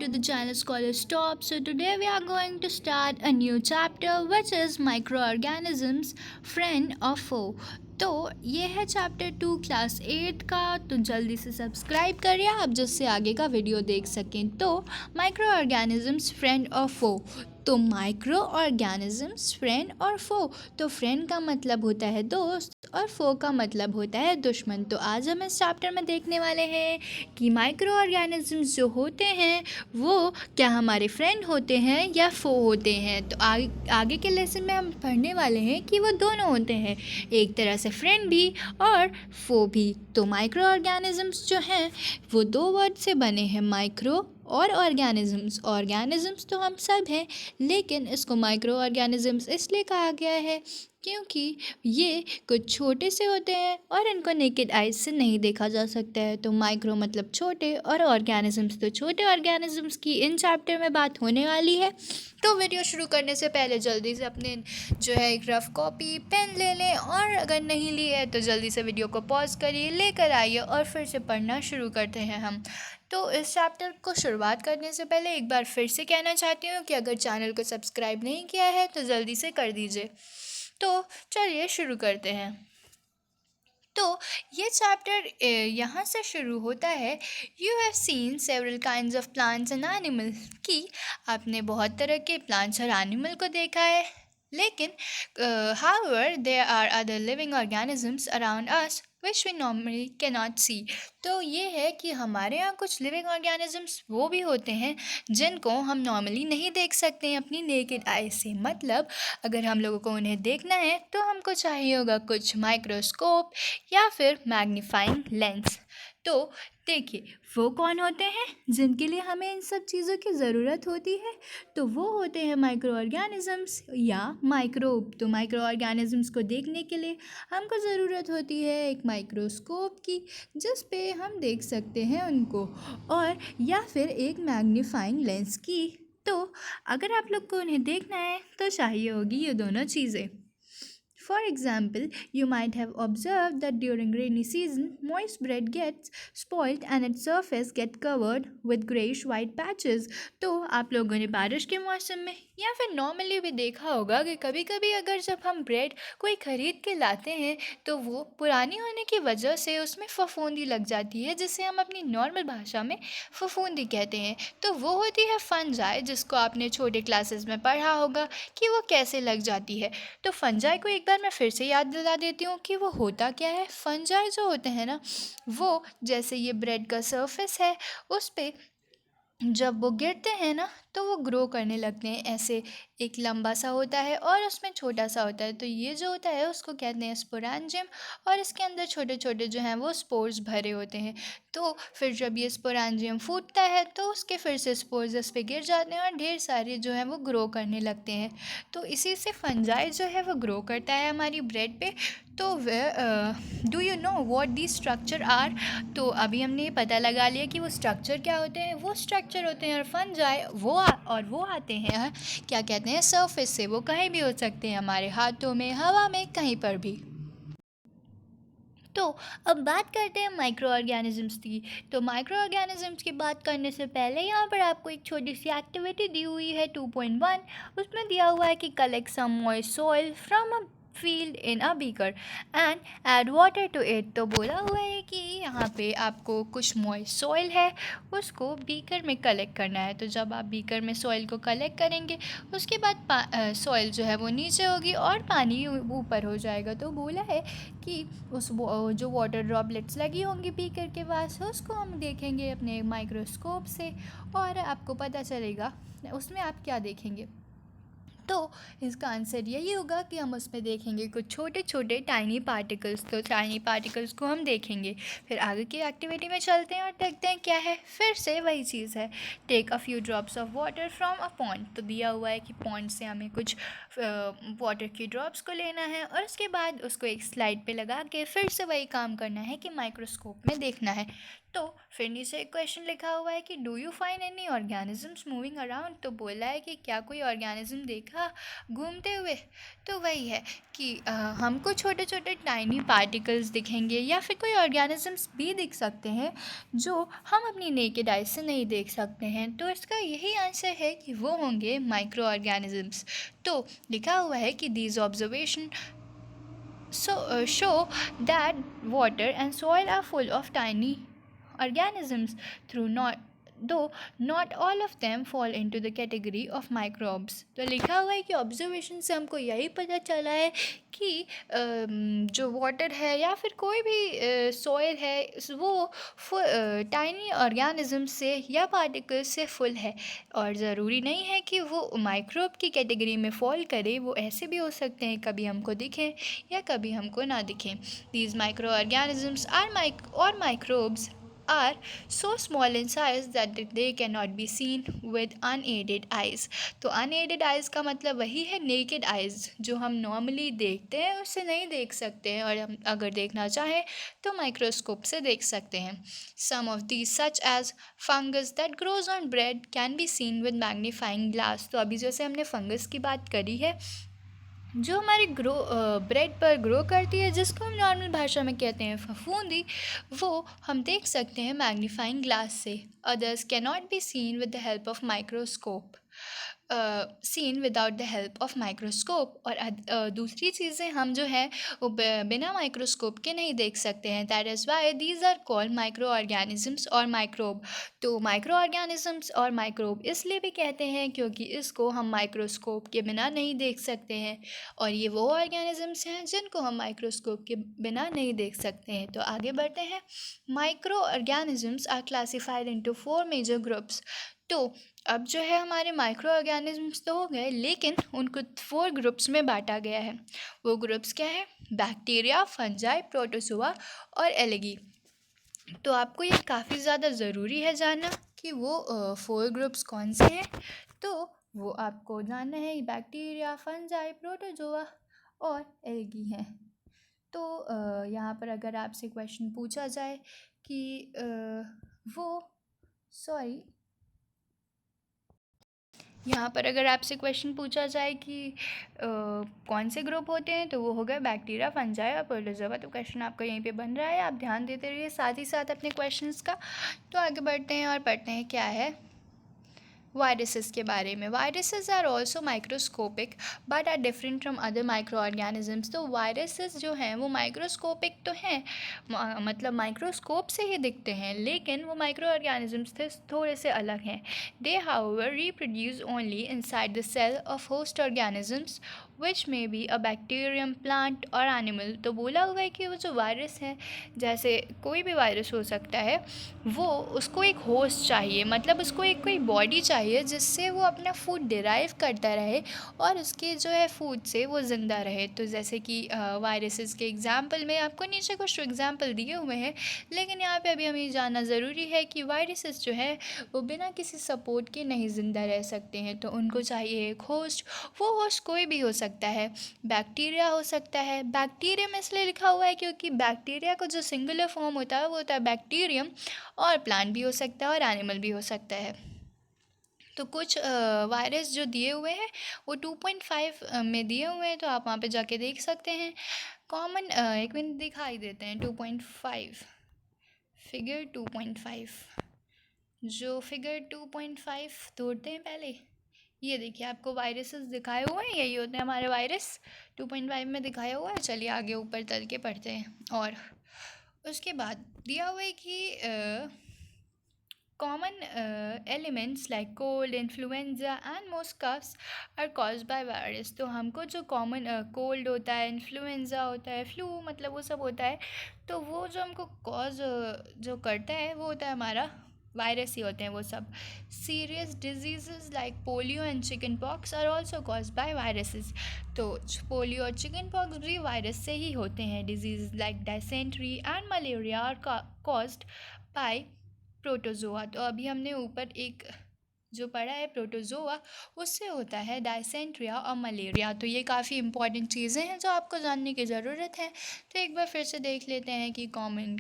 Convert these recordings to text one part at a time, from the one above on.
the channel Scholar Stop. So today we are going to start a new chapter which is microorganisms friend or foe. तो ये है chapter 2 class 8 का। तो जल्दी से subscribe करिए आप जिससे आगे का वीडियो देख सकें। तो माइक्रो ऑर्गेनिजम्स फ्रेंड और फो। तो माइक्रो ऑर्गेनिजम्स फ्रेंड और फो। तो फ्रेंड का मतलब होता है दोस्त और फो का मतलब होता है दुश्मन। तो आज हम इस चैप्टर में देखने वाले हैं कि माइक्रो ऑर्गेनिजम्स जो होते हैं वो क्या हमारे फ्रेंड होते हैं या फो होते हैं। तो आगे के लेसन में हम पढ़ने वाले हैं कि वो दोनों होते हैं, एक तरह से फ्रेंड भी और फो भी। तो माइक्रो ऑर्गेनिजम्स जो हैं वो दो वर्ड से बने हैं, माइक्रो और ऑर्गेनिजम्स। ऑर्गेनिजम्स तो हम सब हैं, लेकिन इसको माइक्रो ऑर्गेनिजम्स इसलिए कहा गया है क्योंकि ये कुछ छोटे से होते हैं और इनको नेकेड आइज से नहीं देखा जा सकता है। तो माइक्रो मतलब छोटे और ऑर्गेनिजम्स तो छोटे ऑर्गेनिजम्स की इन चैप्टर में बात होने वाली है। तो वीडियो शुरू करने से पहले जल्दी से अपने जो है एक रफ कॉपी पेन ले लें, और अगर नहीं ली है तो जल्दी से वीडियो को पॉज करिए, लेकर आइए और फिर से पढ़ना शुरू करते हैं हम। तो इस चैप्टर को शुरुआत करने से पहले एक बार फिर से कहना चाहती हूँ कि अगर चैनल को सब्सक्राइब नहीं किया है तो जल्दी से कर दीजिए। तो चलिए शुरू करते हैं। तो ये चैप्टर यहाँ से शुरू होता है। You have seen several kinds of plants and animal, कि आपने बहुत तरह के प्लांट्स और एनिमल को देखा है, लेकिन however there are other living organisms around us which we normally cannot see। तो ये है कि हमारे यहाँ कुछ लिविंग ऑर्गेनिजम्स वो भी होते हैं जिनको हम नॉर्मली नहीं देख सकते हैं अपनी नेकेड आई से। मतलब अगर हम लोगों को उन्हें देखना है तो हमको चाहिए होगा कुछ माइक्रोस्कोप या फिर मैग्नीफाइंग लेंस। तो देखिए वो कौन होते हैं जिनके लिए हमें इन सब चीज़ों की ज़रूरत होती है। तो वो होते हैं माइक्रो ऑर्गेनिजम्स या माइक्रोब। तो माइक्रो ऑर्गेनिजम्स को देखने के लिए हमको ज़रूरत होती है एक माइक्रोस्कोप की, जिस पे हम देख सकते हैं उनको, और या फिर एक मैग्नीफाइंग लेंस की। तो अगर आप लोग को उन्हें देखना है तो चाहिए होगी ये दोनों चीज़ें। For example, you might have observed that during rainy season, moist bread gets spoiled and its surface get covered with grayish white patches। तो आप लोगों ने बारिश के मौसम में या फिर नॉर्मली भी देखा होगा कि कभी कभी अगर जब हम ब्रेड कोई ख़रीद के लाते हैं तो वो पुरानी होने की वजह से उसमें फफूंदी लग जाती है, जिसे हम अपनी नॉर्मल भाषा में फफूंदी कहते हैं। तो वो होती है फंजाई, जिसको आपने छोटे क्लासेस में पढ़ा होगा कि वो कैसे लग जाती है। तो फंजाई को एक बार मैं फिर से याद दिला देती हूँ कि वो होता क्या है। फंजाई जो होते हैं ना, वो जैसे ये ब्रेड का सरफेस है उस पे जब वो गिरते हैं ना तो वो ग्रो करने लगते हैं। ऐसे एक लंबा सा होता है और उसमें छोटा सा होता है। तो ये जो होता है उसको कहते हैं स्पोरेंजियम, और इसके अंदर छोटे छोटे जो हैं वो स्पोर्स भरे होते हैं। तो फिर जब ये स्पोरेंजियम फूटता है तो उसके फिर से स्पोर्स इस पे गिर जाते हैं और ढेर सारे जो हैं वो ग्रो करने लगते हैं। तो इसी से फंजाई जो है वो ग्रो करता है हमारी ब्रेड पे। तो do you know what the structure are. तो अभी हमने ये पता लगा लिया कि वो स्ट्रक्चर क्या होते हैं। वो स्ट्रक्चर होते हैं फंजाई, वो आते हैं क्या कहते हैं सरफेस से। वो कहीं भी हो सकते हैं, हमारे हाथों में, हवा में, कहीं पर भी। तो अब बात करते हैं माइक्रो ऑर्गेनिजम्स की। तो माइक्रो ऑर्गेनिजम्स की बात करने से पहले यहाँ पर आपको एक छोटी सी एक्टिविटी दी हुई है 2.1। उसमें दिया हुआ है कि collect some moist soil from a field in a beaker and add water to it. तो बोला हुआ है कि यहाँ पे आपको कुछ मॉइस्ट सॉइल है उसको बीकर में कलेक्ट करना है। तो जब आप बीकर में सॉइल को कलेक्ट करेंगे उसके बाद सॉइल जो है वो नीचे होगी और पानी ऊपर हो जाएगा। तो बोला है कि जो वाटर ड्रॉपलेट्स लगी होंगी बीकर के पास उसको हम देखेंगे अपने माइक्रोस्कोप से, और आपको पता चलेगा उसमें आप क्या देखेंगे। तो इसका आंसर यही होगा कि हम उसमें देखेंगे कुछ छोटे छोटे टाइनी पार्टिकल्स। तो टाइनी पार्टिकल्स को हम देखेंगे। फिर आगे की एक्टिविटी में चलते हैं और देखते हैं क्या है। फिर से वही चीज़ है, take a few drops of water from a pond. तो दिया हुआ है कि पॉन्ड से हमें कुछ वाटर की ड्रॉप्स को लेना है और उसके बाद उसको एक स्लाइड पे लगा के फिर से वही काम करना है कि माइक्रोस्कोप में देखना है। तो फिर नीचे एक क्वेश्चन लिखा हुआ है कि do you find any organisms moving around. तो बोला है कि क्या कोई ऑर्गेनिज्म देखा घूमते हुए। तो वही है कि हमको छोटे छोटे टाइनी पार्टिकल्स दिखेंगे या फिर कोई ऑर्गेनिजम्स भी दिख सकते हैं जो हम अपनी नेकेड आई से नहीं देख सकते हैं। तो इसका यही आंसर है कि वो होंगे माइक्रो ऑर्गेनिजम्स। तो लिखा हुआ है कि these observation show that water and soil are full of tiny organisms through not though not all of them fall into the category of microbes। तो लिखा हुआ है कि ऑब्जर्वेशन से हमको यही पता चला है कि जो वाटर है या फिर कोई भी सॉइल है वो टाइनी ऑर्गेनिज्म से या पार्टिकल्स से फुल है। और ज़रूरी नहीं है कि वो माइक्रोब की कैटेगरी में फॉल करे, वो ऐसे भी हो सकते हैं कभी हमको दिखें या कभी हमको ना दिखें। These micro organisms or microbes are so small in size that they cannot be seen with unaided eyes। तो unaided eyes का मतलब वही है naked eyes, जो हम नॉर्मली देखते हैं उससे नहीं देख सकते हैं, और हम अगर देखना चाहें तो माइक्रोस्कोप से देख सकते हैं। Some of these such as fungus that grows on bread can be seen with magnifying glass। तो अभी जैसे हमने फंगस की बात करी है जो हमारी ब्रेड पर ग्रो करती है, जिसको हम नॉर्मल भाषा में कहते हैं फफूंदी, वो हम देख सकते हैं मैग्नीफाइंग ग्लास से। Others can not be seen with the help of microscope seen without the help of microscope. और दूसरी चीज़ें हम जो है वो बिना माइक्रोस्कोप के नहीं देख सकते हैं। That is why these are called micro organisms और माइक्रोब। तो माइक्रो ऑर्गेनिजम्स और माइक्रोब इसलिए भी कहते हैं क्योंकि इसको हम माइक्रोस्कोप के बिना नहीं देख सकते हैं, और ये वो ऑर्गेनिजम्स हैं जिनको हम माइक्रोस्कोप के बिना नहीं देख सकते हैं। तो आगे बढ़ते हैं। Micro organisms are classified into 4 major groups. तो अब जो है हमारे माइक्रो ऑर्गेनिजम्स तो हो गए, लेकिन उनको 4 ग्रुप्स में बांटा गया है। वो ग्रुप्स क्या है? बैक्टीरिया, फंजाई, प्रोटोजोआ और एलगी। तो आपको ये काफ़ी ज़्यादा ज़रूरी है जानना कि वो 4 ग्रुप्स कौन से हैं। तो वो आपको जानना है, बैक्टीरिया, फंजाई, प्रोटोजोआ और एलगी हैं। तो यहाँ पर अगर आपसे क्वेश्चन पूछा जाए कि वो सॉरी यहाँ पर अगर आपसे क्वेश्चन पूछा जाए कि कौन से ग्रुप होते हैं, तो वो हो गए बैक्टीरिया, फंजाई और प्रोटोजोआ। तो क्वेश्चन आपका यहीं पे बन रहा है, आप ध्यान देते रहिए साथ ही साथ अपने क्वेश्चंस का। तो आगे बढ़ते हैं और पढ़ते हैं क्या है वायरसेस के बारे में। Viruses are also microscopic but are different from other micro organisms. तो वायरसेस जो हैं वो माइक्रोस्कोपिक तो हैं, मतलब माइक्रोस्कोप से ही दिखते हैं, लेकिन वो माइक्रो ऑर्गेनिजम्स से थोड़े से अलग हैं। They however reproduce only inside the cell of host organisms which may be a bacterium, plant और एनिमल। तो बोला हुआ है कि वो जो वायरस है, जैसे कोई भी वायरस हो सकता है, वो उसको एक होस्ट चाहिए, मतलब उसको एक कोई बॉडी चाहिए जिससे वो अपना फूड डिराइव करता रहे और उसके जो है फूड से वो ज़िंदा रहे। तो जैसे कि वायरसेस के एग्जांपल में आपको नीचे कुछ एग्जांपल दिए हुए हैं, लेकिन यहाँ पे अभी हमें जानना ज़रूरी है कि वायरसेस जो है वो बिना किसी सपोर्ट के नहीं ज़िंदा रह सकते हैं। तो उनको चाहिए एक होस्ट। वो होस्ट कोई भी हो सकता है, बैक्टीरिया हो सकता है। बैक्टीरिया में इसलिए लिखा हुआ है क्योंकि बैक्टीरिया का जो सिंगुलर फॉर्म होता है वो होता है बैक्टीरियम, और प्लांट भी हो सकता है और एनिमल भी हो सकता है। तो कुछ वायरस जो दिए हुए हैं वो 2.5 में दिए हुए हैं, तो आप वहाँ पे जाके देख सकते हैं। कॉमन एक मिनट दिखाई देते हैं 2.5, फिगर 2.5, जो फिगर 2.5 तोड़ते हैं पहले। ये देखिए आपको वायरसेस दिखाए हुए हैं, यही होते हैं हमारे वायरस, 2.5 में दिखाया हुआ है। चलिए आगे ऊपर तल के पढ़ते हैं। और उसके बाद दिया हुआ है कि common elements like cold, influenza and most coughs are caused by virus। तो हमको जो कॉमन कोल्ड होता है, इन्फ्लुएंजा होता है, फ्लू मतलब वो सब होता है, तो वो जो हमको कॉज जो करता है वो होता है हमारा वायरस ही होते हैं वो सब। Serious disease like polio and chicken pox are also cause by viruses. तो पोलियो और चिकन पॉक्स भी वायरस से ही होते हैं। Disease like dysentery and malaria are caused by protozoa. तो अभी हमने ऊपर एक जो पढ़ा है प्रोटोजोआ, उससे होता है डायसेंट्रिया और मलेरिया। तो ये काफ़ी इंपॉर्टेंट चीज़ें हैं जो आपको जानने की ज़रूरत है। तो एक बार फिर से देख लेते हैं कि common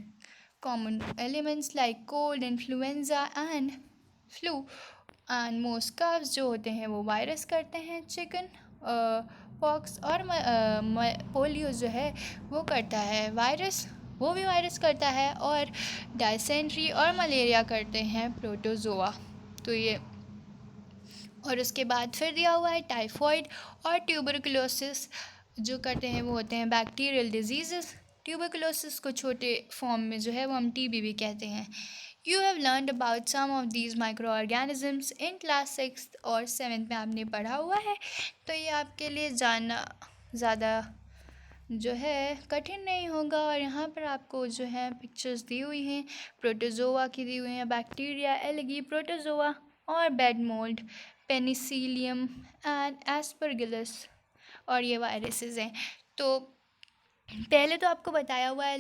common elements like cold, influenza and flu and most coughs जो होते हैं वो वायरस करते हैं. चिकन पॉक्स और पोलियो जो है वो करता है वायरस, वो भी वायरस करता है. और डायसेंट्री और मलेरिया करते हैं प्रोटोजोआ. तो ये और उसके बाद फिर दिया हुआ है टाइफॉइड और ट्यूबरकुलोसिस जो करते हैं वो होते हैं बैक्टीरियल डिजीज़. ट्यूबरकुलोसिस को छोटे फॉर्म में जो है वो हम टीबी भी कहते हैं. You have learned about some of these micro organisms in class 6 और 7 में आपने पढ़ा हुआ है. तो ये आपके लिए जानना ज़्यादा जो है कठिन नहीं होगा. और यहाँ पर आपको जो है पिक्चर्स दी हुई हैं, प्रोटोजोआ की दी हुई हैं, बैक्टीरिया, एलगी, प्रोटोजोआ और bed mould, Penicillium and Aspergillus और ये वायरसेस हैं. तो पहले तो आपको बताया हुआ है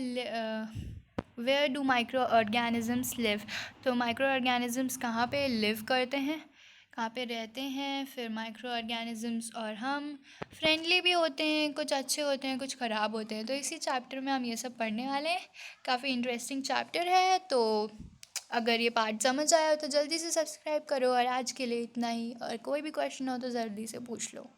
where do micro organisms live. तो माइक्रो ऑर्गेनिजम्स कहाँ पे लिव करते हैं, कहाँ पे रहते हैं. फिर माइक्रो ऑर्गेनिजम्स और हम फ्रेंडली भी होते हैं, कुछ अच्छे होते हैं, कुछ ख़राब होते हैं. तो इसी चैप्टर में हम ये सब पढ़ने वाले हैं. काफ़ी इंटरेस्टिंग चैप्टर है. तो अगर ये पार्ट समझ आया हो तो जल्दी से सब्सक्राइब करो. और आज के लिए इतना ही. और कोई भी क्वेश्चन हो तो जल्दी से पूछ लो.